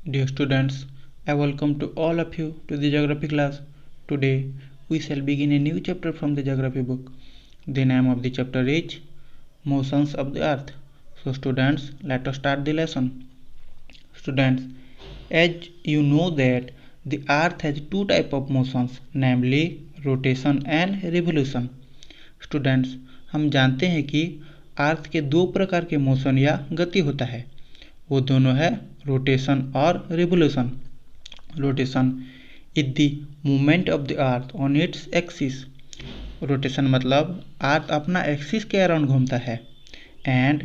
Dear students, I welcome to all of you to the geography class. Today we shall begin a new chapter from the geography book. The name of the chapter is Motions of the Earth. So students, let us start the lesson. Students, as you know that the earth has two types of motions, namely rotation and revolution. Students, हम जानते हैं कि अर्थ के दो प्रकार के motion या गति होता है, वो दोनों है रोटेशन और revolution. Rotation is the movement of the earth on its axis. Rotation मतलब अर्थ अपना एक्सिस के अराउंड घूमता है. And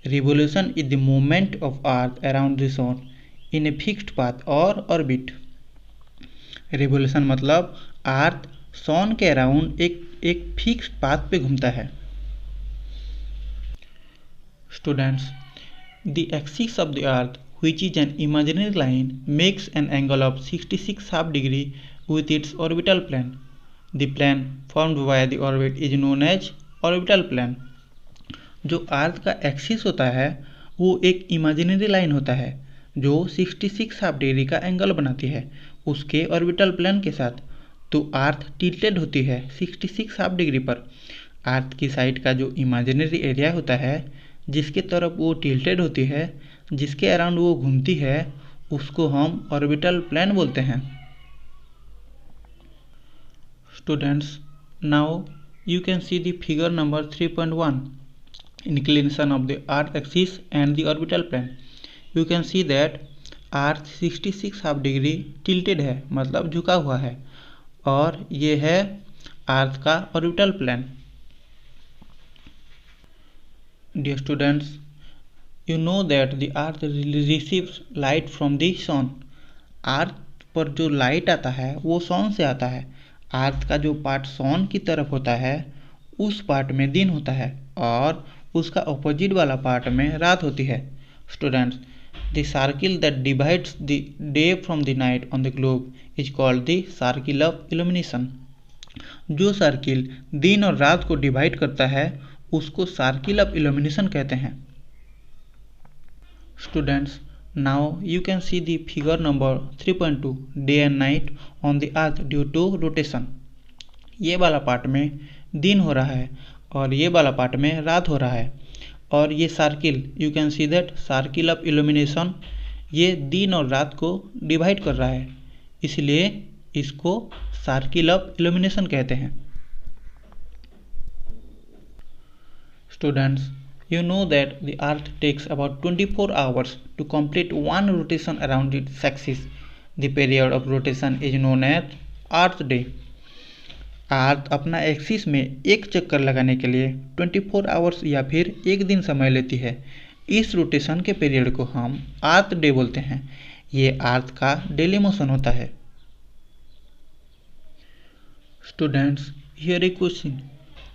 revolution is the movement of earth around the sun in a fixed path और ऑर्बिट. रिवोल्यूशन मतलब earth सन के around एक fixed path पे घूमता है. Students, the axis of the earth, which is an imaginary line, makes an angle of 66 half degree with its orbital plane. The plane formed by the orbit is known as orbital plane. जो अर्थ का axis होता है वो एक imaginary line होता है जो 66 half degree का एंगल बनाती है उसके ऑर्बिटल प्लेन के साथ. तो अर्थ टिल्टेड होती है 66 हाफ डिग्री पर. अर्थ की साइड का जो इमेजिनरी एरिया होता है जिसके तरफ वो टिल्टेड होती है, जिसके अराउंड वो घूमती है, उसको हम ऑर्बिटल प्लेन बोलते हैं. Students, now you can see the figure number 3.1, inclination of the earth axis and the orbital plane. You can see that earth 66 half degree tilted है, मतलब झुका हुआ है, और ये है अर्थ का orbital plane. Dear students, you know that the earth receives light from the sun. अर्थ पर जो लाइट आता है वो सन से आता है. अर्थ का जो पार्ट सन की तरफ होता है उस पार्ट में दिन होता है और उसका ऑपोजिट वाला पार्ट में रात होती है. Students, the circle that divides the day from the night on the globe is called the circle of illumination. जो सर्किल दिन और रात को डिवाइड करता है उसको सर्किल ऑफ इल्यूमिनेशन कहते हैं. Students, now you can see the figure number 3.2, day and night on the earth due to rotation. ये वाला पार्ट में दिन हो रहा है और ये वाला पार्ट में रात हो रहा है. और ये circle, you can see that circle of illumination, ये दिन और रात को डिवाइड कर रहा है, इसलिए इसको सर्किल ऑफ इल्यूमिनेशन कहते हैं. Students, you know that the earth takes about 24 hours to complete one rotation around its axis. The period of rotation is known as earth day. अर्थ अपना एक्सिस में एक चक्कर लगाने के लिए 24 आवर्स या फिर एक दिन समय लेती है. इस रोटेशन के पीरियड को हम अर्थ डे बोलते हैं. ये अर्थ का डेली मोशन होता है. Students, here A question,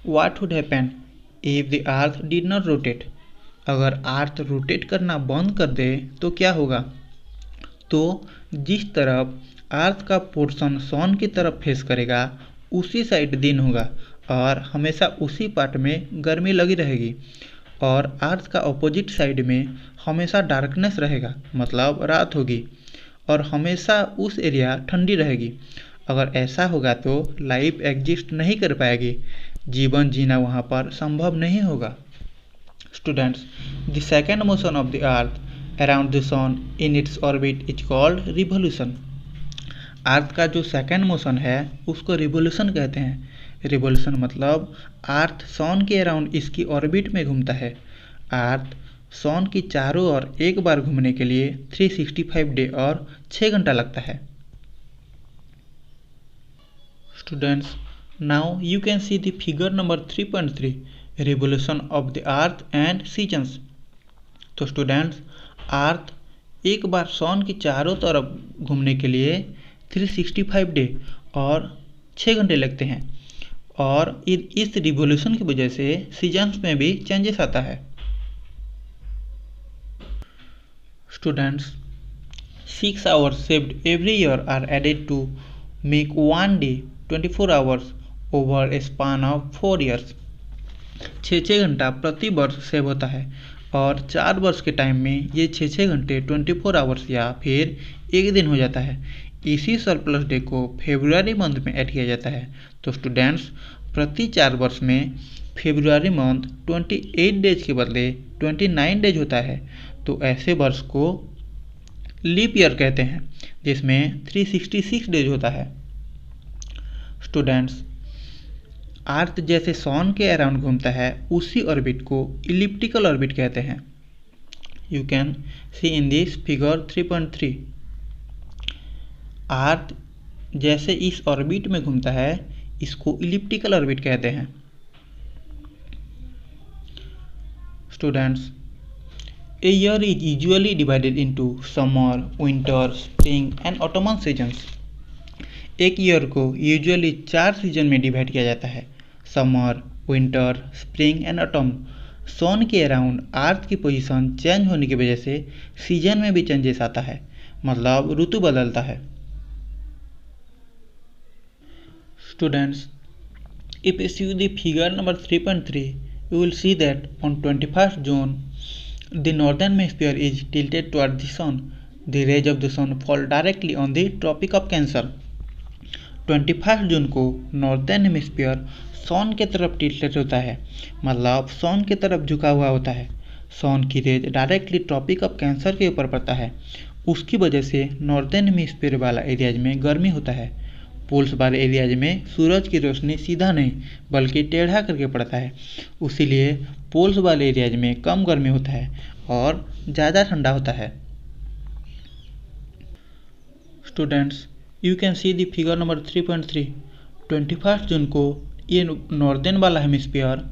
what would happen if the earth did not rotate. अगर अर्थ रोटेट करना बंद कर दे तो क्या होगा. तो जिस तरफ अर्थ का पोर्शन सन की तरफ फेस करेगा उसी साइड दिन होगा और हमेशा उसी पार्ट में गर्मी लगी रहेगी, और अर्थ का अपोजिट साइड में हमेशा डार्कनेस रहेगा, मतलब रात होगी, और हमेशा उस एरिया ठंडी रहेगी. अगर ऐसा होगा तो लाइफ एग्जिस्ट नहीं कर पाएगी, जीवन जीना वहाँ पर संभव नहीं होगा. Students, the second motion of the earth around the sun in its orbit is called revolution. Earth का जो सेकेंड मोशन है उसको रिवोल्यूशन कहते हैं. रिवोल्यूशन मतलब अर्थ सन के अराउंड इसकी ऑर्बिट में घूमता है. अर्थ सन की चारों ओर एक बार घूमने के लिए 365 डे और 6 घंटा लगता है. Students, now you can see the figure number 3.3, revolution of the earth and seasons. तो स्टूडेंट्स, अर्थ एक बार सन की चारों तरफ घूमने के लिए 365 डे और 6 घंटे लगते हैं, और इस रिवोल्यूशन की वजह से सीजन्स में भी चेंजेस आता है. Students, 6 hours saved every year are added to make one day 24 hours over A span of 4 years. 6 घंटा प्रति वर्ष सेव होता है और 4 वर्ष के टाइम में ये 6 घंटे 24 आवर्स या फिर एक दिन हो जाता है। इसी सरप्लस डे को फेब्रुआरी मंथ में ऐड किया जाता है। तो स्टूडेंट्स, प्रति 4 वर्ष में फेब्रुआरी मंथ 28 डेज के बदले 29 डेज होता है। तो ऐसे वर्ष को लीप ईयर कहते हैं, जिसमें 366 डेज होता है। स्टूडेंट्स, अर्थ जैसे सन के अराउंड घूमता है उसी ऑर्बिट को इलिप्टिकल ऑर्बिट कहते हैं। You can C in this figure 3.3। अर्थ जैसे इस ऑर्बिट में घूमता है इसको इलिप्टिकल ऑर्बिट कहते हैं। Students, a year is usually divided into summer, winter, spring and autumn seasons। एक ईयर को यूजुअली 4 सीजन में डिवाइड किया जाता है, summer, winter, spring and autumn. Sun के अराउंड अर्थ की पोजीशन चेंज होने की वजह से सीजन में भी चेंजेस आता है, मतलब ऋतु बदलता है। Students, if you see the figure number 3.3, you will see that on 21st June the northern hemisphere is tilted toward the sun. The rays of the sun fall directly on the Tropic of Cancer। 21 जून को northern hemisphere सन के तरफ tilted होता है, मतलब सन की तरफ झुका हुआ होता है। सन की rays directly Tropic of Cancer के ऊपर पड़ता है। उसकी वजह से नॉर्दर्न हेमिस्फीयर वाला एरियाज में गर्मी होता है। पोल्स वाले एरियाज में सूरज की रोशनी सीधा नहीं बल्कि टेढ़ा करके पड़ता है, उसीलिए पोल्स वाले एरियाज में कम गर्मी होता है और ज़्यादा ठंडा होता है। Students, you can see the figure number 3.3। 21 जून को ये नॉर्दर्न वाला हेमिस्फीयर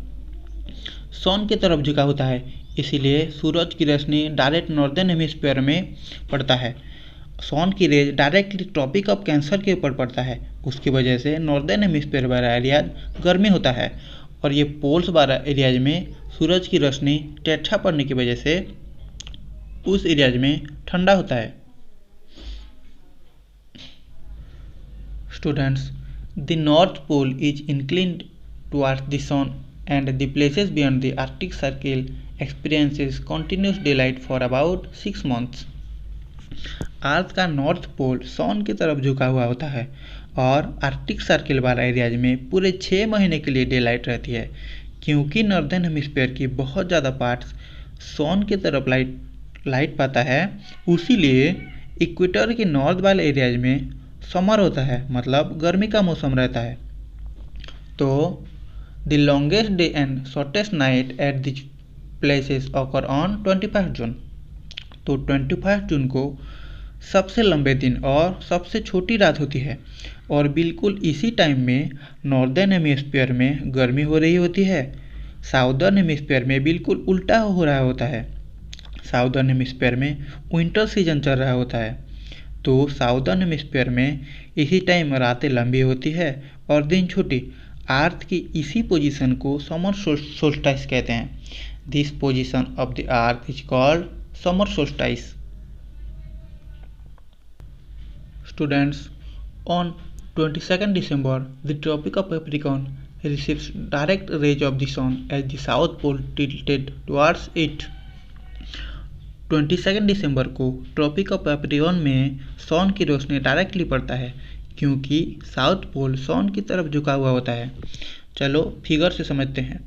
सन की तरफ झुका होता है, इसीलिए सूरज की रोशनी डायरेक्ट नॉर्दर्न हेमिस्फीयर में पड़ता है। सन की rays directly Tropic of Cancer के ऊपर पड़ता है, उसकी वजह से नॉर्दर्न हेमिस्फीयर वाला एरियाज गर्मी होता है और ये पोल्स वाला एरियाज में सूरज की रोशनी टेढ़ा पड़ने की वजह से उस एरियाज में ठंडा होता है। Students, the north pole is inclined towards the sun and the places beyond the Arctic Circle experiences continuous daylight for about 6 months। Earth का नॉर्थ पोल सन की तरफ झुका हुआ होता है और आर्कटिक सर्किल वाला एरियाज में पूरे 6 महीने के लिए डे लाइट रहती है। क्योंकि नॉर्दर्न हेमिस्फीयर की बहुत ज़्यादा पार्ट्स सन की तरफ लाइट पाता है, उसीलिए इक्वेटर के नॉर्थ वाले एरियाज में समर होता है, मतलब गर्मी का मौसम रहता है। तो the longest day and shortest night at this places occur on 21 जून। तो 21 जून को सबसे लंबे दिन और सबसे छोटी रात होती है और बिल्कुल इसी टाइम में नॉर्दर्न हेमिस्फीयर में गर्मी हो रही होती है। साउदर्न हेमिस्फीयर में बिल्कुल उल्टा हो रहा होता है। साउदर्न हेमिस्फीयर में विंटर सीजन चल रहा होता है। तो साउदर्न हेमिस्फीयर में इसी टाइम रातें लंबी होती है और दिन छोटी। अर्थ की इसी पोजीशन को समर सोल्स्टिस कहते हैं। This position of the earth is called summer solstice. Students, on 22nd December, the Tropic of Capricorn receives direct rays of the sun as the South Pole tilted towards it। 22 दिसंबर को tropic of Capricorn में सन की रोशनी directly पड़ता है, क्योंकि south pole सन की तरफ झुका हुआ होता है। चलो फिगर से समझते हैं।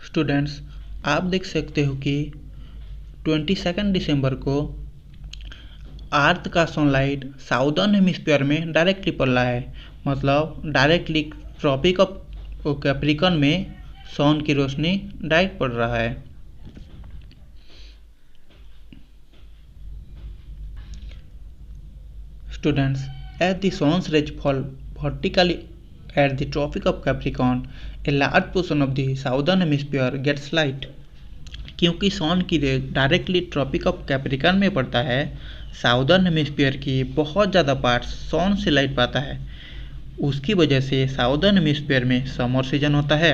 स्टूडेंट्स, आप देख सकते हो कि 22 दिसंबर को अर्थ का सनलाइट साउदर्न हेमिस्फीयर में डायरेक्टली पड़ रहा है, मतलब डायरेक्टली ट्रॉपिक ऑफ कैप्रिकॉर्न में सन की रोशनी डायरेक्ट पड़ रहा है। Students, as the sun's rays fall vertically at the Tropic of Capricorn, a large portion of the southern hemisphere gets light. क्योंकि सन की rays directly Tropic of Capricorn में पड़ता है, साउदर्न हेमिस्फीयर की बहुत ज़्यादा पार्ट सन से लाइट पाता है। उसकी वजह से साउदर्न हेमिस्फीयर में समर सीजन होता है,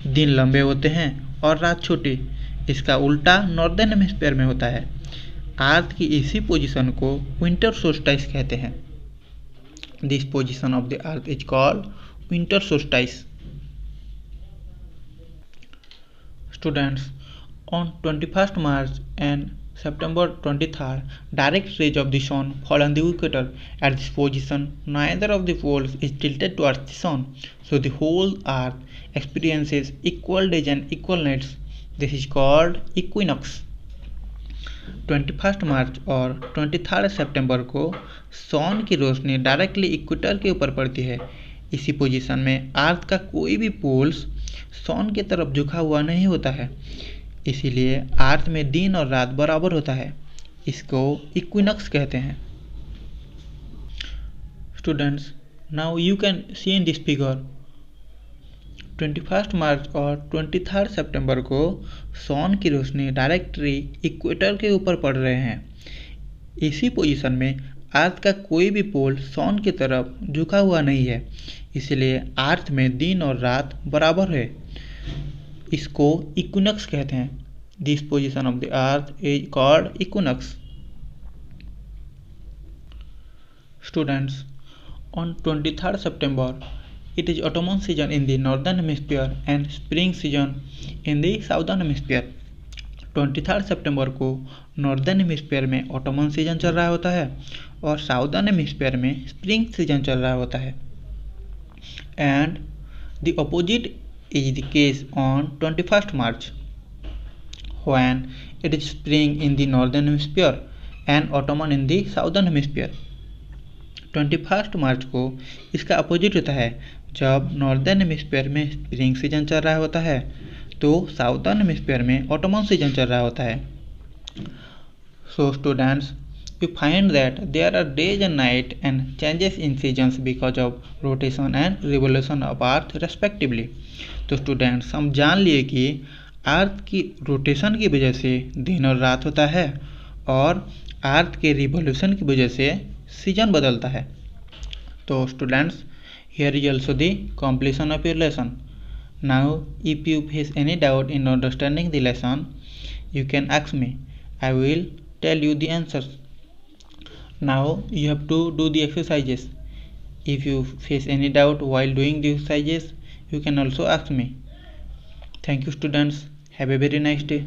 दिन लंबे होते हैं और रात छोटी। इसका उल्टा नॉर्दर्न हेमिस्फीयर में होता है। अर्थ की इसी पोजीशन को विंटर सोल्स्टिस कहते हैं। This position of the earth is called winter solstice. Students, On 21st March and September 23rd, direct rays of the sun fall on the equator. At this position, neither of the poles is tilted towards the sun, so the whole Earth experiences equal days and equal nights. This is called equinox. 21st मार्च और 23rd सितंबर को सन की रोशनी directly equator के ऊपर पड़ती है। इसी position में अर्थ का कोई भी पोल्स सन की तरफ झुका हुआ नहीं होता है, इसीलिए अर्थ में दिन और रात बराबर होता है। इसको इक्विनॉक्स कहते हैं। Students, now you can C in this figure 21 मार्च और 23 सितंबर को सन की रोशनी डायरेक्टली इक्वेटर के ऊपर पड़ रहे हैं। इसी पोजीशन में अर्थ का कोई भी पोल सन की तरफ झुका हुआ नहीं है, इसलिए अर्थ में दिन और रात बराबर है। इसको इक्विनॉक्स कहते हैं। This position of the earth is called equinox. Students, on 23 September it is autumn season in the northern hemisphere and spring season in the southern hemisphere। 23 सितंबर को नॉर्दर्न हेमिस्फीयर में ऑटोमन सीजन चल रहा होता है और southern hemisphere में spring season चल रहा होता है। And the opposite is the case on 21 March when it is spring in the northern hemisphere and Ottoman in the southern hemisphere. 21 मार्च को इसका अपोजिट होता है। जब नॉर्दर्न हेमिस्फीयर में स्प्रिंग सीजन चल रहा होता है तो साउदर्न हेमिस्फीयर में ऑटोमन सीजन चल रहा होता है। So students, you find that there are days and night and changes in seasons because of rotation and revolution of earth respectively. तो स्टूडेंट्स, हम जान लिए कि अर्थ की रोटेशन की वजह से दिन और रात होता है और अर्थ के रिवोल्यूशन की वजह से सीजन बदलता है। तो students, here is also the completion of your lesson. Now if you face any doubt in understanding the lesson, you can ask me. I will tell you the answers. Now you have to do the exercises. If you face any doubt while doing the exercises, you can also ask me. Thank you students. Have a very nice day.